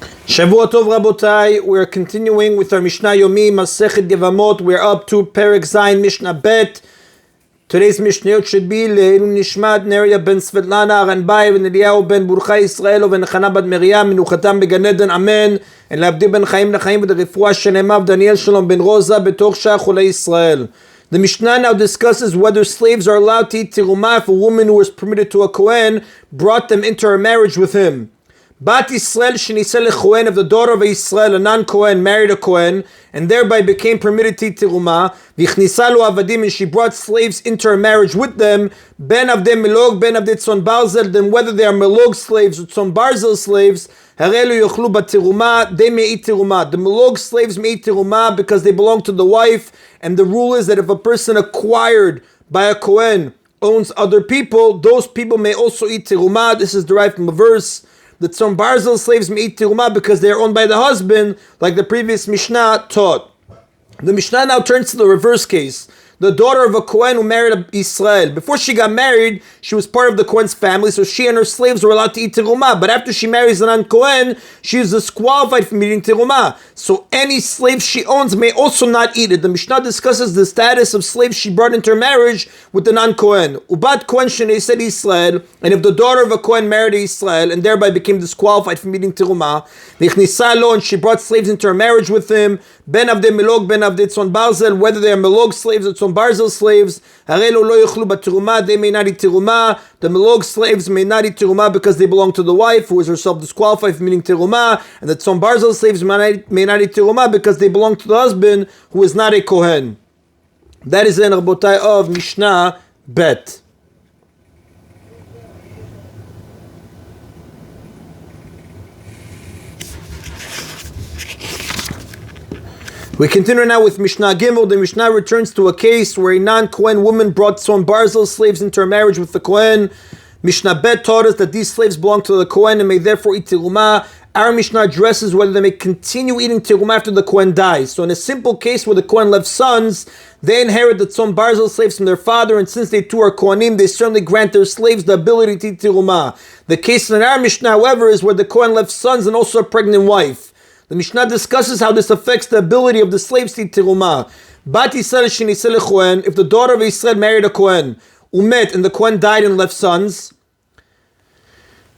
Shavua Tov Rabotai, we're continuing with our Mishna Yomi, Masechet Yevamot. We're up to Perek Zayin Mishnah Bet. Today's Mishnayot should be Le'ilun Nishmat Neria ben Svetlana Aranbai ben Eliyahu ben Burcha Israel ben Chana bat Miriam Menuchatam began Eden Amen and Labdi ben Chaim Nachaim v'Refua Shenemav Daniel Shalom ben Rosa betoch Shah Chulei Israel. The Mishnah now discusses whether slaves are allowed to eat tirumah if a woman who was permitted to a Kohen brought them into her marriage with him. Bat Yisrael shenisel leChohen, if the daughter of Israel, a non-Kohen, married a Kohen and thereby became permitted to eat tirumah, v'ichnisa lo avadim, and she brought slaves into her marriage with them, ben avdei melog, ben avdei tzon barzel, then whether they are melog slaves or tzon barzel slaves, harelu yochlu bat tirumah, they may eat tirumah. The melog slaves may eat tirumah because they belong to the wife, and the rule is that if a person acquired by a Kohen owns other people, those people may also eat tirumah. This is derived from a verse. The Tzom Barzel slaves may eat tirumah because they are owned by the husband, like the previous Mishnah taught. The Mishnah now turns to the reverse case. The daughter of a Kohen who married Israel. Before she got married, she was part of the Kohen's family, so she and her slaves were allowed to eat tirumah. But after she marries a non-Kohen, she is disqualified from eating tirumah. So any slave she owns may also not eat it. The Mishnah discusses the status of slaves she brought into her marriage with the non-Kohen. Ubat Kohen shenei said Israel, and if the daughter of a Kohen married Israel and thereby became disqualified from eating tirumah, v'ichnisa lo, and she brought slaves into her marriage with him, ben avdei melog, ben avdei tzon barzel, whether they are melog slaves or tzon barzel slaves, harelu lo yochlu bat tirumah, they may not eat tirumah. The melog slaves may not eat tirumah because they belong to the wife, who is herself disqualified from eating tirumah, and the tzon barzel slaves may not eat tirumah because they belong to the husband, who is not a Kohen. That is in Rabotai of Mishnah Bet. We continue now with Mishnah Gimel. The Mishnah returns to a case where a non-Kohen woman brought Tzon Barzel slaves into her marriage with the Kohen. Mishnah Bet taught us that these slaves belong to the Kohen and may therefore eat tirumah. Our Mishnah addresses whether they may continue eating tirumah after the Kohen dies. So in a simple case where the Kohen left sons, they inherit the Tzon Barzel slaves from their father, and since they too are Kohanim, they certainly grant their slaves the ability to eat tirumah. The case in our Mishnah, however, is where the Kohen left sons and also a pregnant wife. The Mishnah discusses how this affects the ability of the slaves to eat tirumah. Bat Yisrael shenisel leChohen, if the daughter of Israel married a Kohen, umet, and the Kohen died and left sons,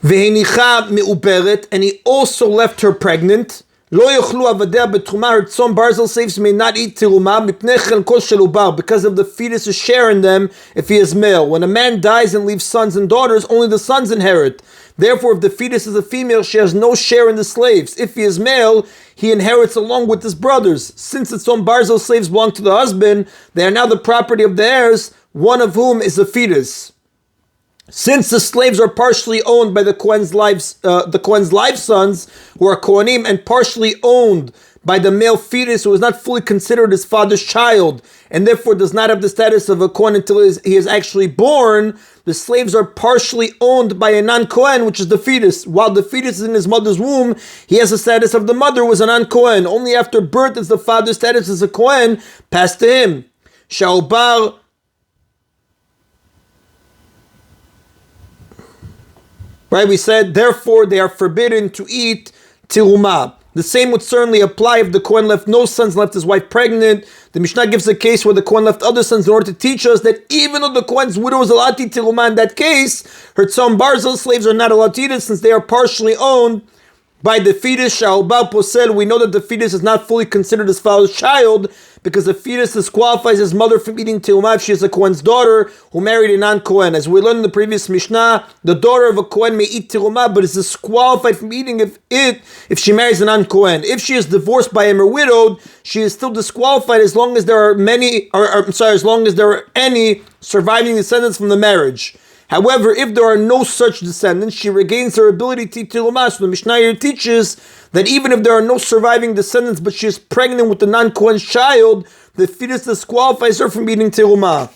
v'henicha me'uberet, and he also left her pregnant, lo yochlu avadeh betrumah, her tzon barzel slaves may not eat tirumah, mipnei chelko shel ubar, because of the fetus's share in them if he is male. When a man dies and leaves sons and daughters, only the sons inherit. Therefore, if the fetus is a female, she has no share in the slaves. If he is male, he inherits along with his brothers. Since the Tzon Barzel slaves belong to the husband, they are now the property of the heirs, one of whom is a fetus. Since the slaves are partially owned by the Kohen's live sons, who are Kohanim, and partially owned by the male fetus, who is not fully considered his father's child, and therefore does not have the status of a Kohen until he is actually born, the slaves are partially owned by a non-Kohen, which is the fetus. While the fetus is in his mother's womb, he has the status of the mother, who is a non-Kohen. Only after birth is the father's status as a Kohen passed to him. Sha'ubar. Right, we said, therefore they are forbidden to eat tirumah. The same would certainly apply if the Kohen left no sons and left his wife pregnant. The Mishnah gives a case where the Kohen left other sons in order to teach us that even though the Kohen's widow is allowed to eat tirumah in that case, her Tzon Barzel slaves are not allowed to eat it since they are partially owned by the fetus. Sha'ubal posel, we know that the fetus is not fully considered his father's child because the fetus disqualifies his mother from eating tirumah if she is a Kohen's daughter who married a non-Kohen. As we learned in the previous Mishnah, the daughter of a Kohen may eat tirumah but is disqualified from eating if she marries a non-Kohen. If she is divorced by him or widowed, she is still disqualified as long as there are any surviving descendants from the marriage. However, if there are no such descendants, she regains her ability to eat tirumah. So the Mishnah here teaches that even if there are no surviving descendants, but she is pregnant with the non-Kohen's child, the fetus disqualifies her from eating tirumah.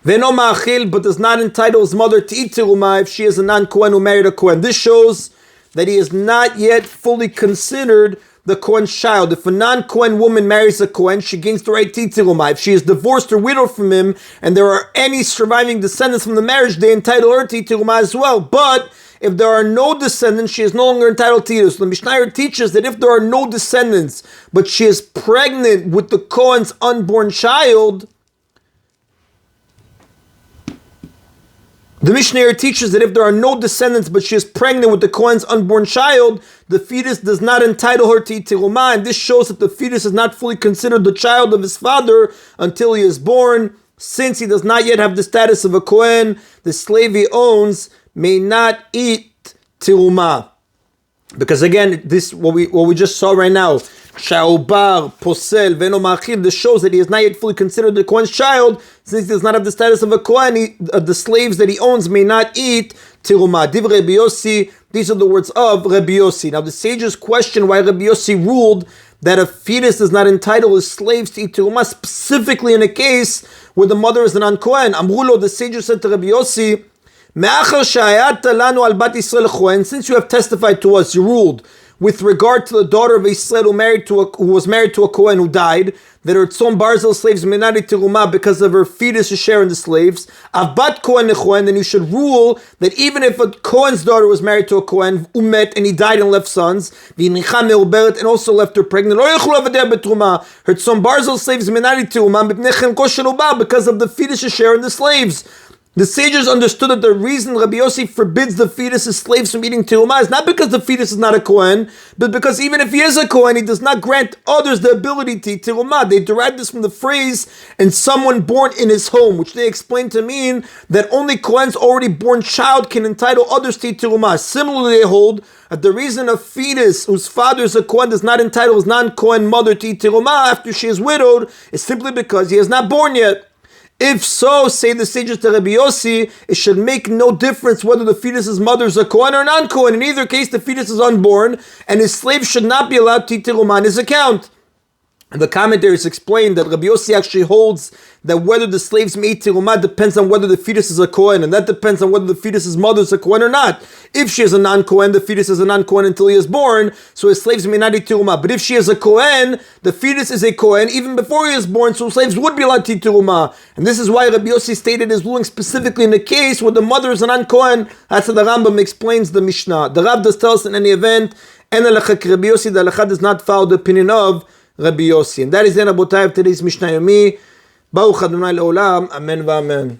Veno ma'achil, but does not entitle his mother to eat tirumah if she is a non-Kohen who married a Kohen. This shows that he is not yet fully considered the Kohen's child. If a non-Kohen woman marries a Kohen, she gains the right to eat tirumah. If she is divorced or widowed from him, and there are any surviving descendants from the marriage, they entitle her to eat tirumah as well. But if there are no descendants, she is no longer entitled to eat. So the Mishnah teaches that if there are no descendants, but she is pregnant with the Kohen's unborn child, the Mishnah teaches that if there are no descendants, but she is pregnant with the Kohen's unborn child, the fetus does not entitle her to eat terumah, and this shows that the fetus is not fully considered the child of his father until he is born. Since he does not yet have the status of a Kohen, the slave he owns may not eat terumah. Because again, this what we just saw right now, Sha'ubar, Posel, Veno Ma'achir, this shows that he is not yet fully considered the Kohen's child. Since he does not have the status of a Kohen, the slaves that he owns may not eat terumah. Div Rabbi Yossi, these are the words of Rabbi Yossi. Now the sages question why Rabbi Yossi ruled that a fetus does not entitle his slaves to eat terumah, specifically in a case where the mother is a non-Kohen. Amrulo, the sages said to Rabbi Yossi, since you have testified to us, you ruled with regard to the daughter of Israel who was married to a Kohen who died, that her tzom barzel slaves may not eat terumah because of her fetus to share in the slaves. Avbat Kohen nechohen, then you should rule that even if a Kohen's daughter was married to a Kohen, umet, and he died and left sons, and also left her pregnant, her tzom barzel slaves may not eat terumah because of the fetus to share in the slaves. The sages understood that the reason Rabbi Yossi forbids the fetus's slaves from eating terumah is not because the fetus is not a Kohen, but because even if he is a Kohen, he does not grant others the ability to eat terumah. They derived this from the phrase, and someone born in his home, which they explained to mean that only Kohen's already born child can entitle others to eat terumah. Similarly, they hold that the reason a fetus whose father is a Kohen does not entitle his non-Kohen mother to eat terumah after she is widowed is simply because he is not born yet. If so, say the sages to Rabbi Yossi, it should make no difference whether the fetus's mother is a Kohen or non-Kohen. In either case, the fetus is unborn, and his slave should not be allowed to eat terumah on his account. And the commentaries explain that Rabbi Yossi actually holds that whether the slaves may eat terumah depends on whether the fetus is a Kohen, and that depends on whether the fetus's mother is a Kohen or not. If she is a non-Kohen, the fetus is a non-Kohen until he is born, so his slaves may not eat terumah. But if she is a Kohen, the fetus is a Kohen even before he is born, so slaves would be allowed to eat terumah. And this is why Rabbi Yossi stated his ruling specifically in the case where the mother is a non-Kohen. That's how the Rambam explains the Mishnah. The Rav does tell us in any event, En Rabbi Yossi, the Halakha does not follow the opinion of Rabbi Yossi. And that is the end of today's Mishna Yomi. Baruch Adonai Le'olam. Amen v'amen.